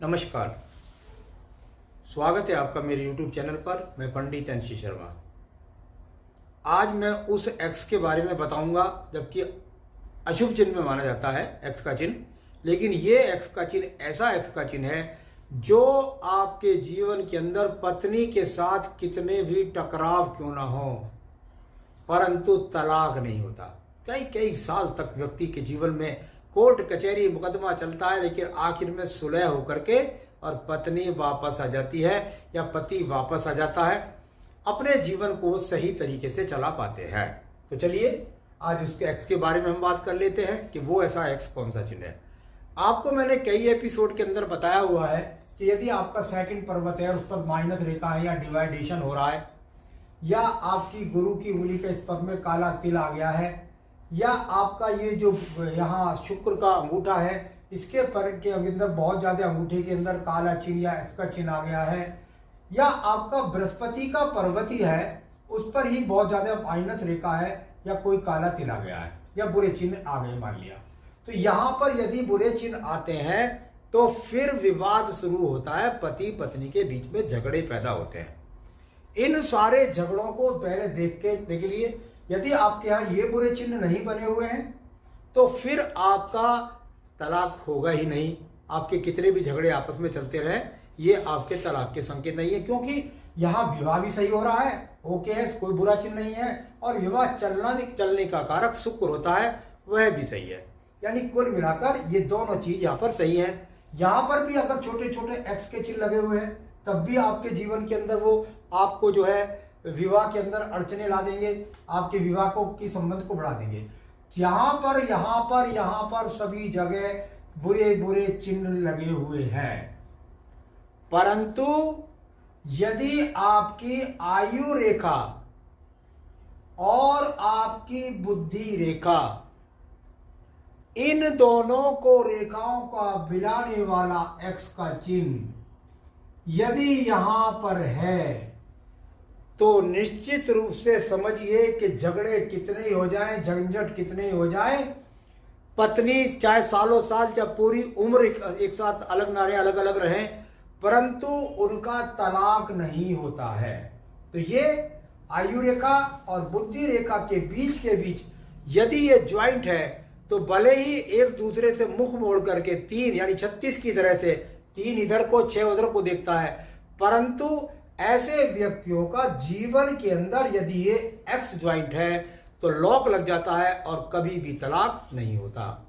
नमस्कार, स्वागत है आपका मेरे YouTube चैनल पर। मैं पंडित एनसी शर्मा। आज मैं उस एक्स के बारे में बताऊंगा जबकि अशुभ चिन्ह में माना जाता है एक्स का चिन्ह, लेकिन ये एक्स का चिन्ह ऐसा एक्स का चिन्ह है जो आपके जीवन के अंदर पत्नी के साथ कितने भी टकराव क्यों ना हो, परंतु तलाक नहीं होता। कई कई साल तक व्यक्ति के जीवन में कोर्ट कचहरी मुकदमा चलता है, लेकिन आखिर में सुलह होकर के और पत्नी वापस आ जाती है या पति वापस आ जाता है, अपने जीवन को सही तरीके से चला पाते हैं। तो चलिए आज उसके एक्स के बारे में हम बात कर लेते हैं कि वो ऐसा एक्स कौन सा चिन्ह है। आपको मैंने कई एपिसोड के अंदर बताया हुआ है कि यदि आपका सेकंड पर्वत है और उस पर माइनस रेखा है या डिवाइडेशन हो रहा है, या आपकी गुरु की उंगली के इस पद में काला तिल आ गया है, या आपका ये जो यहाँ शुक्र का अंगूठा है इसके पर के अंदर बहुत ज्यादा अंगूठे के अंदर काला चिन्ह या एक्स का चिन्ह आ गया है, या आपका बृहस्पति का पर्वत ही है उस पर ही बहुत ज्यादा माइनस रेखा है या कोई काला तिल आ गया है या बुरे चिन्ह आ गए मान लिया, तो यहाँ पर यदि बुरे चिन्ह आते हैं तो फिर विवाद शुरू होता है, पति पत्नी के बीच में झगड़े पैदा होते हैं। इन सारे झगड़ों को पहले देख लिए। यदि आपके यहाँ ये बुरे चिन्ह नहीं बने हुए हैं तो फिर आपका तलाक होगा ही नहीं। आपके कितने भी झगड़े आपस में चलते रहे, ये आपके तलाक के संकेत नहीं है, क्योंकि यहाँ विवाह भी सही हो रहा है, ओके है, कोई बुरा चिन्ह नहीं है, और विवाह चलने का कारक शुक्र होता है, वह भी सही है। यानी कुल मिलाकर ये दोनों चीज यहाँ पर सही है। यहाँ पर भी अगर छोटे छोटे एक्स के चिन्ह लगे हुए हैं तब भी आपके जीवन के अंदर वो आपको जो है विवाह के अंदर अड़चने ला देंगे, आपके विवाह को की संबंध को बढ़ा देंगे। यहाँ पर सभी जगह बुरे बुरे चिन्ह लगे हुए हैं, परंतु यदि आपकी आयु रेखा और आपकी बुद्धि रेखा, इन दोनों को रेखाओं का मिलाने वाला एक्स का चिन्ह यदि यहां पर है तो निश्चित रूप से समझिए कि झगड़े कितने ही हो जाएं, झंझट कितने ही हो जाएं, पत्नी चाहे सालों साल चाहे पूरी उम्र एक साथ अलग ना रहे, अलग अलग रहें, परंतु उनका तलाक नहीं होता है। तो ये आयु रेखा और बुद्धि रेखा के बीच यदि ये ज्वाइंट है तो भले ही एक दूसरे से मुख मोड़ करके 3 यानी 36 की तरह से 3 इधर को 6 उधर को देखता है, परंतु ऐसे व्यक्तियों का जीवन के अंदर यदि ये एक्स ज्वाइंट है तो लॉक लग जाता है और कभी भी तलाक नहीं होता।